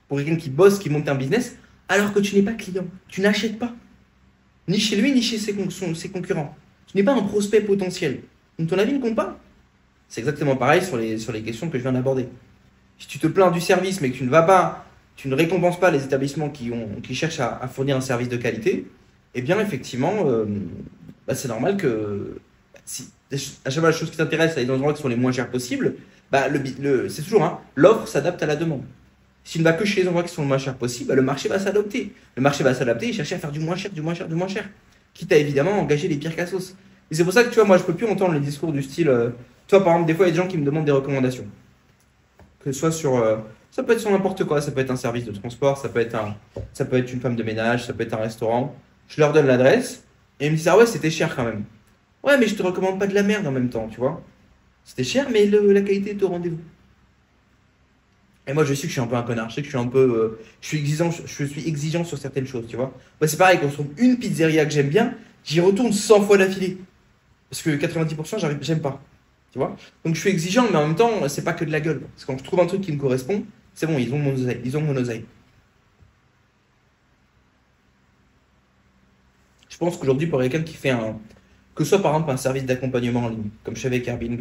pour quelqu'un qui bosse, qui monte un business, alors que tu n'es pas client? Tu n'achètes pas. Ni chez lui, ni chez ses concurrents. Tu n'es pas un prospect potentiel. Donc ton avis ne compte pas. C'est exactement pareil sur les questions que je viens d'aborder. Si tu te plains du service, mais que tu ne vas pas, tu ne récompenses pas les établissements qui cherchent à fournir un service de qualité, eh bien, effectivement, c'est normal que si à chaque fois la chose qui t'intéresse, c'est aller dans les endroits qui sont les moins chers possibles, c'est toujours, hein, l'offre s'adapte à la demande. S'il ne va que chez les endroits qui sont le moins chers possible, le marché va s'adapter. Le marché va s'adapter et chercher à faire du moins cher, du moins cher, du moins cher. Quitte à évidemment engager les pires cassos. Et c'est pour ça que tu vois, moi, je peux plus entendre les discours du style. Toi, par exemple, des fois, il y a des gens qui me demandent des recommandations. Que ce soit sur. Ça peut être sur n'importe quoi, ça peut être un service de transport, ça peut être une femme de ménage, ça peut être un restaurant. Je leur donne l'adresse et ils me disent, ah ouais, c'était cher quand même. Ouais, mais je te recommande pas de la merde en même temps, tu vois. C'était cher, mais la qualité est au rendez-vous. Et moi, je sais que je suis un peu un connard, je sais que je suis un peu. Je suis exigeant sur certaines choses, tu vois. Moi, c'est pareil, quand je trouve une pizzeria que j'aime bien, j'y retourne 100 fois d'affilée. Parce que 90%, j'aime pas. Tu vois? Donc je suis exigeant, mais en même temps, c'est pas que de la gueule. Parce que quand je trouve un truc qui me correspond, c'est bon, ils ont mon oseille. Ils ont mon oseille. Je pense qu'aujourd'hui, pour quelqu'un qui fait que ce soit par exemple un service d'accompagnement en ligne, comme je fais avec Airbnb,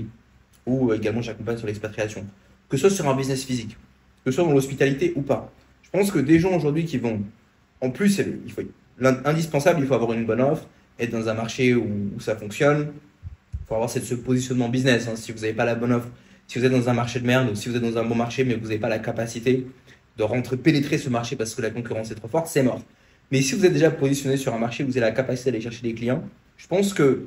ou également j'accompagne sur l'expatriation, que ce soit sur un business physique, que ce soit dans l'hospitalité ou pas. Je pense que des gens aujourd'hui qui vont, en plus, indispensable, il faut avoir une bonne offre, être dans un marché où ça fonctionne. Il faut avoir ce positionnement business. Hein. Si vous n'avez pas la bonne offre, si vous êtes dans un marché de merde, ou si vous êtes dans un bon marché, mais que vous n'avez pas la capacité de pénétrer ce marché parce que la concurrence est trop forte, c'est mort. Mais si vous êtes déjà positionné sur un marché, vous avez la capacité d'aller chercher des clients, je pense que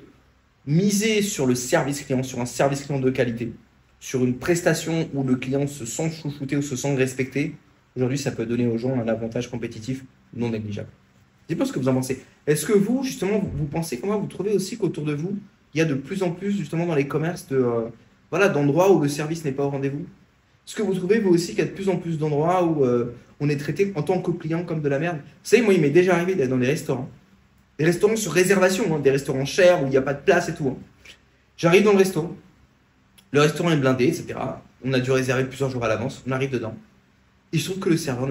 miser sur le service client, sur un service client de qualité, sur une prestation où le client se sent chouchouté ou se sent respecté, aujourd'hui, ça peut donner aux gens un avantage compétitif non négligeable. Dites-moi ce que vous en pensez. Est-ce que vous, justement, vous pensez comment vous trouvez aussi qu'autour de vous, il y a de plus en plus, justement, dans les commerces, d'endroits où le service n'est pas au rendez-vous? Est-ce que vous trouvez, vous aussi, qu'il y a de plus en plus d'endroits où on est traité en tant que client comme de la merde? Vous savez, moi, il m'est déjà arrivé d'aller dans des restaurants sur réservation, hein, des restaurants chers où il n'y a pas de place et tout. Hein. J'arrive dans le restaurant est blindé, etc. On a dû réserver plusieurs jours à l'avance, on arrive dedans. Et je trouve que le serveur,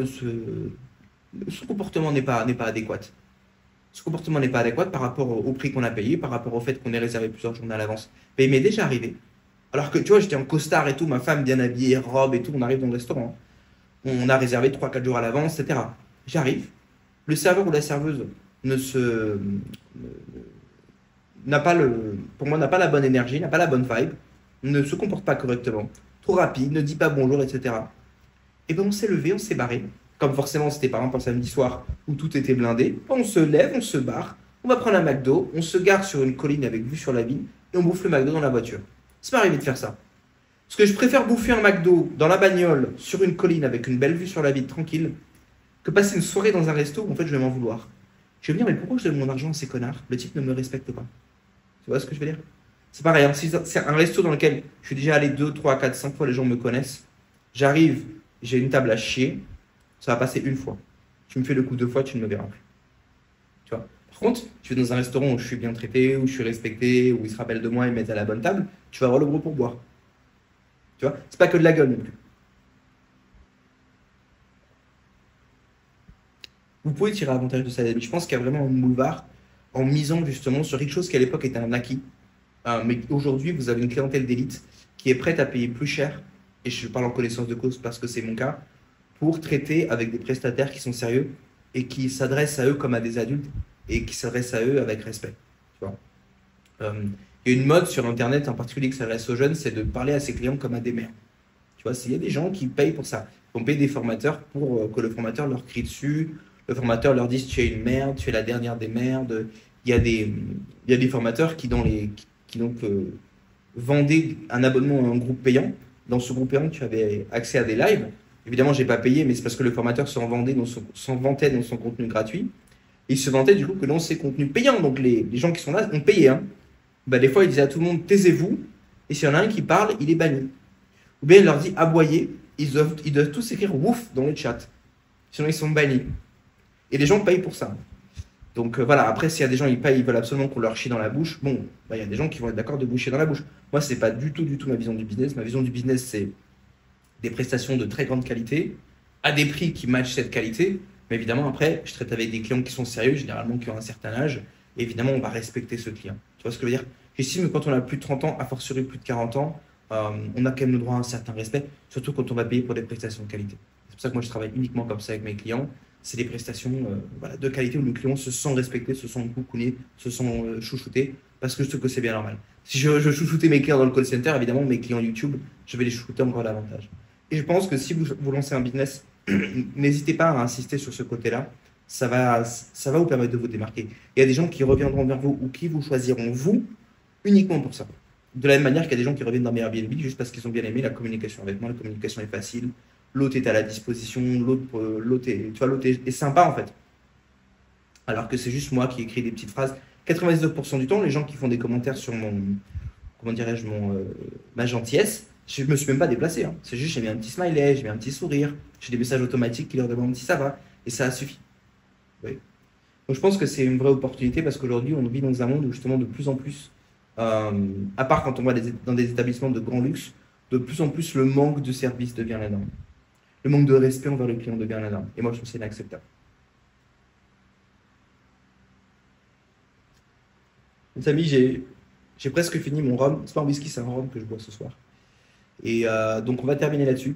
son comportement n'est pas adéquat. Ce comportement n'est pas adéquat par rapport au prix qu'on a payé, par rapport au fait qu'on ait réservé plusieurs journées à l'avance. Mais il m'est déjà arrivé. Alors que tu vois, j'étais en costard et tout, ma femme bien habillée, robe et tout, on arrive dans le restaurant. On a réservé 3-4 jours à l'avance, etc. J'arrive, le serveur ou la serveuse pour moi, n'a pas la bonne énergie, n'a pas la bonne vibe, ne se comporte pas correctement, trop rapide, ne dit pas bonjour, etc. Et bien on s'est levé, on s'est barré. Comme forcément c'était par exemple un samedi soir où tout était blindé, on se lève, on se barre, on va prendre un McDo, on se gare sur une colline avec vue sur la ville et on bouffe le McDo dans la voiture. C'est pas arrivé de faire ça. Parce que je préfère bouffer un McDo dans la bagnole sur une colline avec une belle vue sur la ville tranquille que passer une soirée dans un resto où en fait je vais m'en vouloir. Je vais me dire, mais pourquoi je donne mon argent à ces connards? Le type ne me respecte pas. Tu vois ce que je veux dire? C'est pareil, hein, si c'est un resto dans lequel je suis déjà allé 2, 3, 4, 5 fois, les gens me connaissent. J'arrive, j'ai une table à chier, ça va passer une fois. Tu me fais le coup 2 fois, tu ne me verras plus. Tu vois? Par contre, tu es dans un restaurant où je suis bien traité, où je suis respecté, où ils se rappellent de moi et me mettent à la bonne table, tu vas avoir le gros pourboire. Tu vois? C'est pas que de la gueule non plus. Vous pouvez tirer avantage de ça. Mais je pense qu'il y a vraiment un boulevard en misant justement sur quelque chose qui à l'époque était un acquis. Mais aujourd'hui, vous avez une clientèle d'élite qui est prête à payer plus cher. et je parle en connaissance de cause parce que c'est mon cas, pour traiter avec des prestataires qui sont sérieux et qui s'adressent à eux comme à des adultes et qui s'adressent à eux avec respect. Tu vois. Il y a une mode sur Internet, en particulier qui s'adresse aux jeunes, c'est de parler à ses clients comme à des mères. Tu vois, il y a des gens qui payent pour ça. Ils vont payer des formateurs pour que le formateur leur crie dessus, le formateur leur dise tu es une merde, tu es la dernière des merdes. Il y a des formateurs qui, vendaient un abonnement à un groupe payant. Dans ce groupe payant, tu avais accès à des lives. Évidemment, je n'ai pas payé, mais c'est parce que le formateur s'en vantait dans son contenu gratuit. Et il se vantait du coup que dans ses contenus payants, donc les gens qui sont là ont payé. Hein. Bah, des fois, il disait à tout le monde taisez-vous, et s'il y en a un qui parle, il est banni. Ou bien il leur dit aboyez, ils doivent tous écrire ouf dans le chat. Sinon, ils sont bannis. Et les gens payent pour ça. Donc voilà, après, s'il y a des gens qui payent, ils veulent absolument qu'on leur chie dans la bouche, bon, bah, il y a des gens qui vont être d'accord de boucher dans la bouche. Moi, ce n'est pas du tout ma vision du business. Ma vision du business, c'est des prestations de très grande qualité, à des prix qui matchent cette qualité. Mais évidemment, après, je traite avec des clients qui sont sérieux, généralement qui ont un certain âge. Et évidemment, on va respecter ce client. Tu vois ce que je veux dire? J'estime que quand on a plus de 30 ans, a fortiori plus de 40 ans, on a quand même le droit à un certain respect, surtout quand on va payer pour des prestations de qualité. C'est pour ça que moi, je travaille uniquement comme ça avec mes clients. C'est des prestations de qualité où le client se sent respecté, se sent coucouné, se sent chouchouté, parce que je trouve que c'est bien normal. Si je chouchoutais mes clients dans le call center, évidemment, mes clients YouTube, je vais les chouchouter encore davantage. Et je pense que si vous lancez un business, n'hésitez pas à insister sur ce côté-là. Ça va vous permettre de vous démarquer. Il y a des gens qui reviendront vers vous ou qui vous choisiront vous uniquement pour ça. De la même manière qu'il y a des gens qui reviennent dans mes Airbnb juste parce qu'ils ont bien aimé la communication avec moi. La communication est facile. L'hôte est à la disposition. L'hôte est sympa en fait. Alors que c'est juste moi qui écris des petites phrases. 99% du temps, les gens qui font des commentaires sur ma gentillesse, je ne me suis même pas déplacé. Hein. C'est juste j'ai mis un petit smiley, j'ai mis un petit sourire, j'ai des messages automatiques qui leur demandent si ça va et ça suffit. Oui. Donc je pense que c'est une vraie opportunité parce qu'aujourd'hui on vit dans un monde où justement de plus en plus, à part quand on va dans des établissements de grand luxe, de plus en plus le manque de service devient la norme. Le manque de respect envers le client devient la norme. Et moi je trouve que c'est inacceptable. Mes amis, j'ai presque fini mon rhum. C'est pas un whisky, c'est un rhum que je bois ce soir. Et donc on va terminer là-dessus.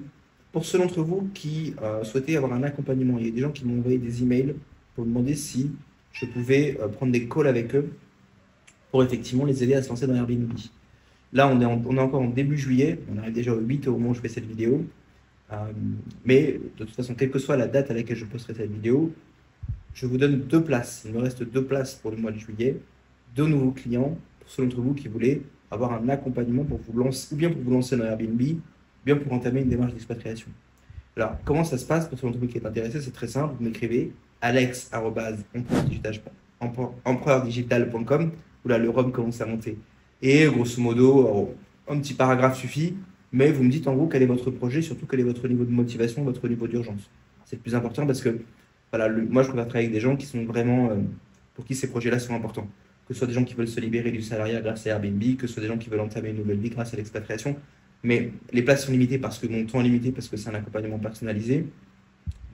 Pour ceux d'entre vous qui souhaitaient avoir un accompagnement, il y a des gens qui m'ont envoyé des emails pour me demander si je pouvais prendre des calls avec eux pour effectivement les aider à se lancer dans Airbnb. Là, on est encore en début juillet, on arrive déjà au 8 au moment où je fais cette vidéo. Mais de toute façon, quelle que soit la date à laquelle je posterai cette vidéo, je vous donne 2 places. Il me reste 2 places pour le mois de juillet, 2 nouveaux clients pour ceux d'entre vous qui voulaient avoir un accompagnement pour vous lancer, ou bien pour vous lancer dans Airbnb, ou bien pour entamer une démarche d'expatriation. Alors, comment ça se passe pour ceux d'entre vous qui est intéressé? C'est très simple, vous m'écrivez alex@empreneurdigital.com où là, le rhum commence à monter. Et grosso modo, un petit paragraphe suffit, mais vous me dites en gros quel est votre projet, surtout quel est votre niveau de motivation, votre niveau d'urgence. C'est le plus important parce que voilà, moi, je préfère travailler avec des gens qui sont vraiment, pour qui ces projets-là sont importants. Que ce soit des gens qui veulent se libérer du salariat grâce à Airbnb, que ce soit des gens qui veulent entamer une nouvelle vie grâce à l'expatriation. Mais les places sont limitées parce que mon temps est limité, parce que c'est un accompagnement personnalisé.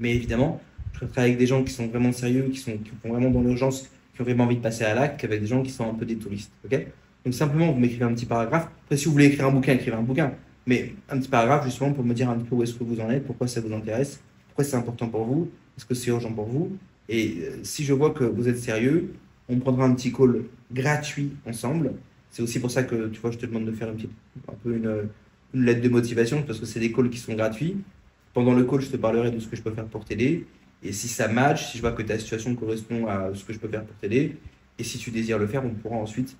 Mais évidemment, je préfère avec des gens qui sont vraiment sérieux, qui vont vraiment dans l'urgence, qui ont vraiment envie de passer à l'acte, qu'avec des gens qui sont un peu des touristes. Okay, donc simplement, vous m'écrivez un petit paragraphe. Après, si vous voulez écrire un bouquin, écrivez un bouquin. Mais un petit paragraphe justement pour me dire un peu où est-ce que vous en êtes, pourquoi ça vous intéresse, pourquoi c'est important pour vous, est-ce que c'est urgent pour vous. Et si je vois que vous êtes sérieux, on prendra un petit call gratuit ensemble. C'est aussi pour ça que tu vois, je te demande de faire un peu une lettre de motivation parce que c'est des calls qui sont gratuits. Pendant le call, je te parlerai de ce que je peux faire pour t'aider. Et si ça match, si je vois que ta situation correspond à ce que je peux faire pour t'aider, et si tu désires le faire, on pourra ensuite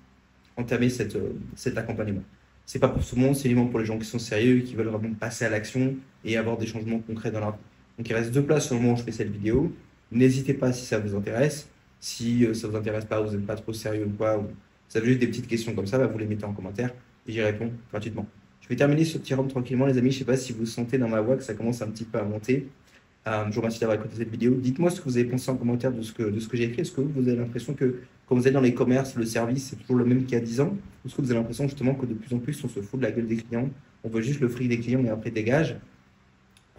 entamer cet accompagnement. C'est pas pour tout le monde, c'est uniquement pour les gens qui sont sérieux et qui veulent vraiment passer à l'action et avoir des changements concrets dans leur vie. Donc il reste 2 places au moment où je fais cette vidéo. N'hésitez pas si ça vous intéresse. Si ça ne vous intéresse pas, vous n'êtes pas trop sérieux ou quoi, ou vous avez juste des petites questions comme ça, bah, vous les mettez en commentaire et j'y réponds gratuitement. Je vais terminer ce petit rhum tranquillement, les amis. Je ne sais pas si vous sentez dans ma voix que ça commence un petit peu à monter. Je vous remercie d'avoir écouté cette vidéo. Dites-moi ce que vous avez pensé en commentaire de ce que j'ai écrit. Est-ce que vous avez l'impression que quand vous êtes dans les commerces, le service, c'est toujours le même qu'il y a 10 ans? Ou est-ce que vous avez l'impression justement que de plus en plus, on se fout de la gueule des clients, on veut juste le fric des clients et après dégage?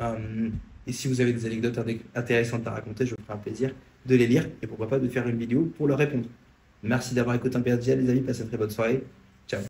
Et si vous avez des anecdotes intéressantes à raconter, je me ferai un plaisir de les lire et pourquoi pas de faire une vidéo pour leur répondre. Merci d'avoir écouté un PSDL, les amis. Passez une très bonne soirée.